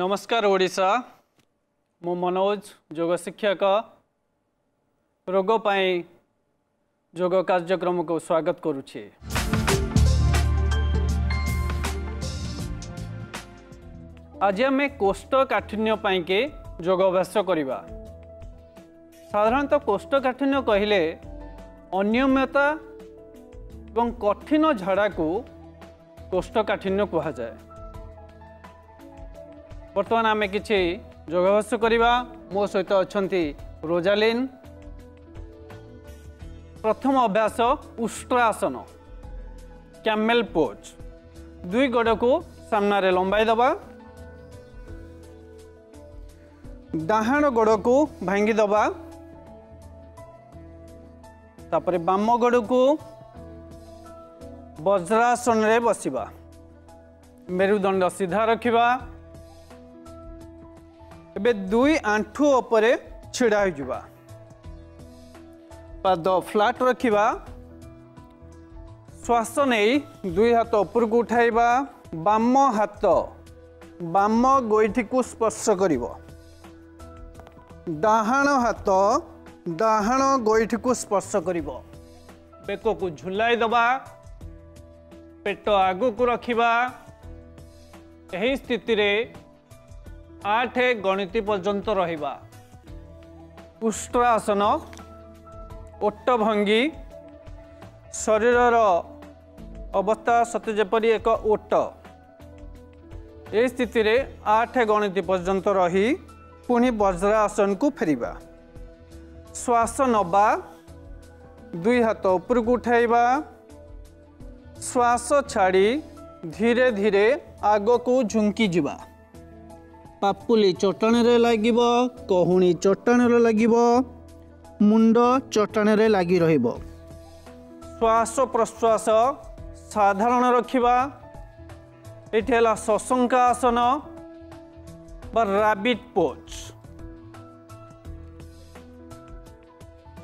नमस्कार ओडिशा मु मनोज योग शिक्षक रोग पाई योग कार्यक्रम को स्वागत करुछि। आज आम कोष्ठकाठिन्य पाई के योग अभ्यास करिबा। साधारणतः कोष्ठकाठिन्य कहले अनियमितता एवं कठिन झाड़ा को कोष्ठकाठिन्य कहा जाए। वर्तमान आम किसी योगाभ्यास करवा। मो सहित अच्छी रोजालिन। प्रथम अभ्यास उष्ट्रासन कैमेल पोज। दुई गोड़ को सामने लंबाई दबा, डाहाण गोड़ को भांगी दबा, तापर बाम गोड़ को वज्रासन रे बसिबा, मेरुदंड सीधा रखिबा। एबे दुई आंठू उपरे छिड़ा हो जावा, पाद फ्लैट रखिबा। श्वास नहीं दुई हाथ ऊपर को उठाइबा। बाम हाथ बाम गोइठी को स्पर्श करिवो, डाहाण हाथ डाहाण गोइठी को स्पर्श करिवो। बेक को झुलाई दबा, पेट आगु को रखिबा। एही स्थिति रे 8 गणित पर्यंत रहिबा। उष्ट्रासन ओट भंगी, शरीर अवस्था सते जेपरि एक ओट। ए स्थिति रे 8 गणित पर्यंत रही पुणी वज्रासन को फेरिबा। श्वास नबा, दुई हाथ ऊपर को उठाइबा। श्वास छाड़ी धीरे धीरे आग को झुंकी जिबा। पापुली चटाण रे लागिबो, कहूणी चटाण रे लागिबो, मुंड चटाण रे लागी रहिबो। श्वास प्रश्वास साधारण रखिबा। एठी हला सशंका आसन बा रैबिट पोज।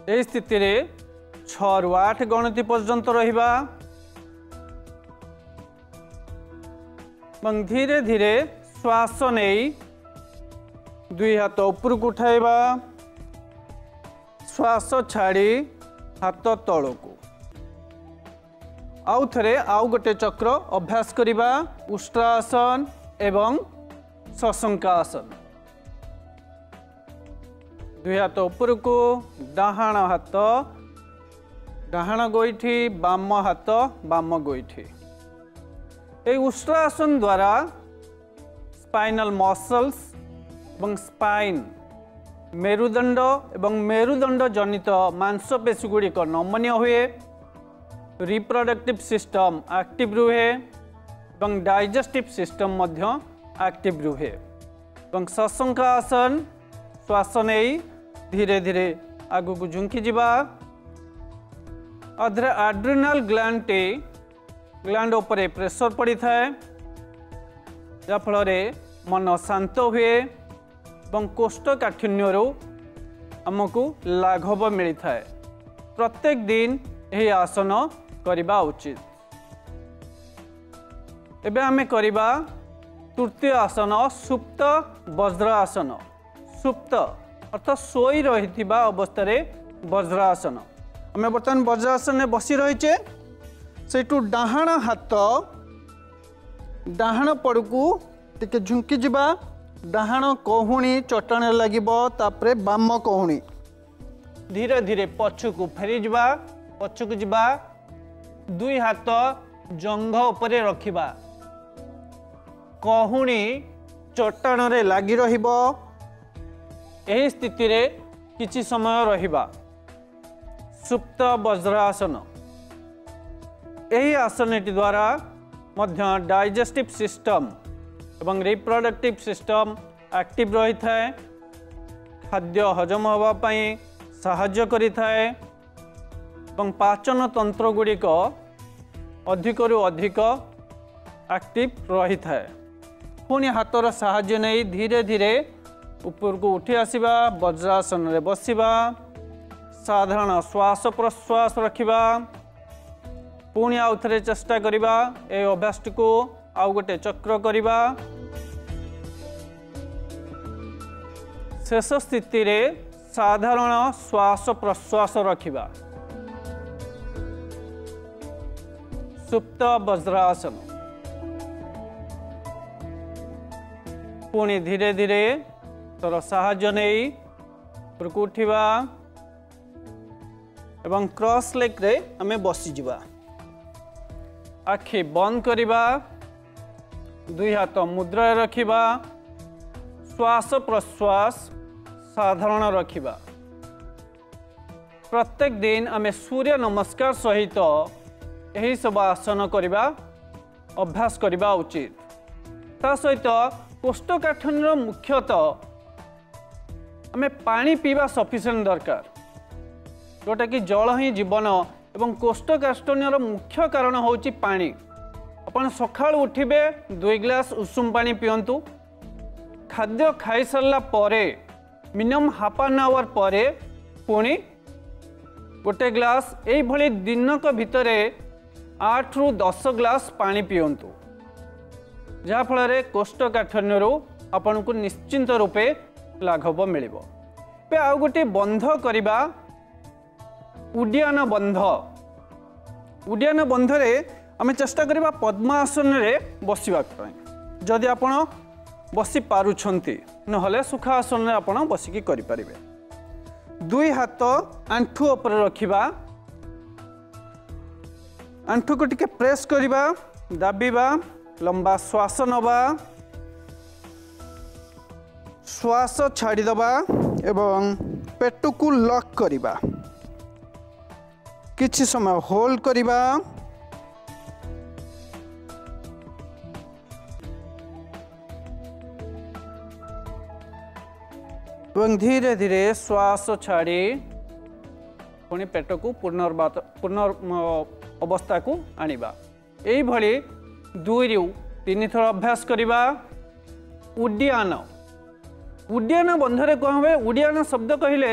ए स्थिति रे 6 रु 8 गणित पर्यंत रहिबा। धीरे धीरे श्वास नहीं दुई हाथ ऊपर को उठाइबा। श्वास छाड़ी हाथ तल को। आउ थरे आउ गोटे चक्र अभ्यास करिबा। उष्ट्रासन एवं सशंकासन। दुई हाथ ऊपर को, डाहाण हाथ डाहाण गोइठी, बाम हाथ बाम गोइठी। ए उष्ट्रासन द्वारा स्पाइनल मसल्स एवं स्पाइन मेरुदंड एवं मेरुदंड जनित मांसपेशी गुड़िक नमनीय हुए। रिप्रोडक्टिव सिस्टम एक्टिव रुहे एवं डाइजेस्टिव सिस्टम मध्य एक्टिव रुहे। एवं सशंका आसन श्वास नहीं धीरे धीरे आगु को झुंकी जिबा। अधरे एड्रिनल ग्लैंड उपरे प्रेशर पड़ी थाए, जा फल मन शांत हुए एवं कोष्ठकाठिन्यरू आमको लाघव मिलता है। प्रत्येक दिन यही आसन करवा उचित। एबे आमे करवा तृतीय आसन सुप्त वज्रासन। सुप्त अर्थात सोई रही अवस्था वज्रासन। आमे बर्तमान वज्रासन में बसी रहीचे। सेठू डाहाण हाथ डाहाण पड़कू टिके झुंकी जिबा। डाहाण कहूणी चटाण लागिबो, तापरे बाम कहूणी धीरे धीरे पछकू फेरी जिबा। पछकू जिबा, दुई हाथ जंघ उपरे रखिबा। कहूणी चटाण रे लागी रहिबो। एही स्थिति रे किछि समय रहिबा। सुप्त वज्रासन। एही आसनटी द्वारा मध्य डाइजेस्टिव सिस्टम एवं रिप्रोडक्टिव सिस्टम एक्टिव रही थाए। खाद्य हजम होगा पाई साहाय्य करि थाए एवं पाचन तंत्र गुड़िक अधिक रु अधिक एक्टिव रही थाए। पुणी हाथर साहाय्य नहीं धीरे धीरे ऊपर को उठी आसिबा। वज्रासन रे बसिबा। साधारण श्वास प्रश्वास रखिबा। पुणी आउ थे चेष्टा करिबा। ए अभ्यास को आउ गोटे चक्र करिबा। शेष स्थिति रे साधारण श्वास प्रश्वास रखिबा सुप्त वज्रासन पुणी धीरे धीरे तोर साहाय्य नहीं उपरकू उठिबा एवं क्रॉस लेग रे आमे बसी जिबा आखि बंद करिबा दुई हाथ मुद्रा रखिबा श्वास प्रश्वास साधारण रखिबा प्रत्येक दिन आमे सूर्य नमस्कार सहित यही सब आसन करिबा अभ्यास करिबा उचित ता सहित कोष्ठकाठिन्यर मुख्यतः आमे पानी पीवा सफिशिएंट दरकार जोटा कि जल ही जीवन एवं कोष्ठकाठिन्यर मुख्य कारण होची पानी अपन सकाळ उठिबे 2 ग्लास उषुम पानी पियंतु खाद्य खाई सारला परे मिनिमम हाफ एन आवर परे पुणी गोटे ग्लास यही भली दिनक भितर 8 रु 10 ग्लास पानी पियंतु जहा फल कोष्ठकाठिन्य आपन को निश्चिंत रूपे लाघव मिलिबो। पे आ गोटे बंध करिबा उड्डयन बंध उड्डयन बंध रे आमे चेष्टा करिबा पद्मासन रे बसिबा जदि आपण बसी पारुछंती नहले सुखासन रे आपण बसिकी करि परिबे। दुई हाथ आंठु ऊपर रखिबा आंठु को टिके प्रेस करिबा दाबिबा लंबा श्वास नबा श्वास छाड़ी दबा एवं पेट को लॉक करिबा किछि समय होल्ड करिबा एवं धीरे धीरे श्वास छाड़ी पुणी पेट को पूर्ण अवस्था को आनिबा एई भली 2 रु 3 थर अभ्यास करिबा। उड्डयन उड्डयन बंधरे कौन हुए उड्डयन शब्द कहले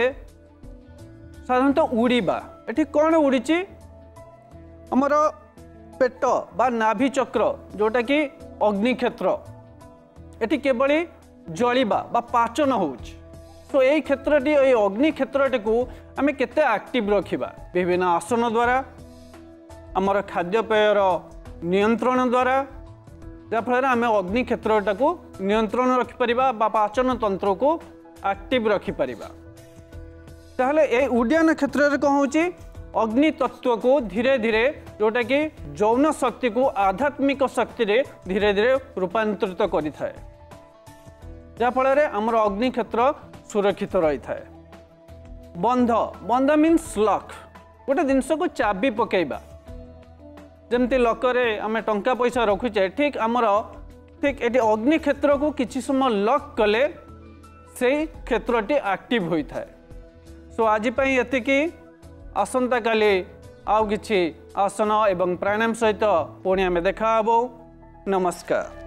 साधारणतः उड़ीबा एठी कौन उड़ीची हमर पेट बा नाभि चक्र जोटा कि अग्निक्षेत्र एठी केवल जलिबा बा पाचन होउची तो यही क्षेत्रटी अग्नि क्षेत्रटी को आम केते एक्टिव रखिबा विभिन्न आसन द्वारा आमर खाद्यपेयर नियंत्रण द्वारा जहाँफल आम अग्नि क्षेत्रटा को नियंत्रण रखिपारिबा बा पाचन तंत्र को एक्टिव रखिपारिबा। ताहले ए उड्डयन क्षेत्र रे कौन होची अग्नि तत्व को धीरे धीरे जोटा कि यौन शक्ति को आध्यात्मिक शक्ति रे धीरे धीरे रूपांतरित करिथाए जहाँफल आमर अग्नि क्षेत्र सुरक्षित रही थाए। बंध बंध मीन्स लक गोटे जिनस को चाबी पकेबा जमती लकरे आम टंका पैसा रखुचे ठीक आमर ठीक ये अग्नि क्षेत्र को किसी समय लक कले से क्षेत्रटी एक्टिव होता है। सो आज ये आसंता काली आउ किछि आसन एवं प्राणायाम सहित पुणी आम देखा। नमस्कार।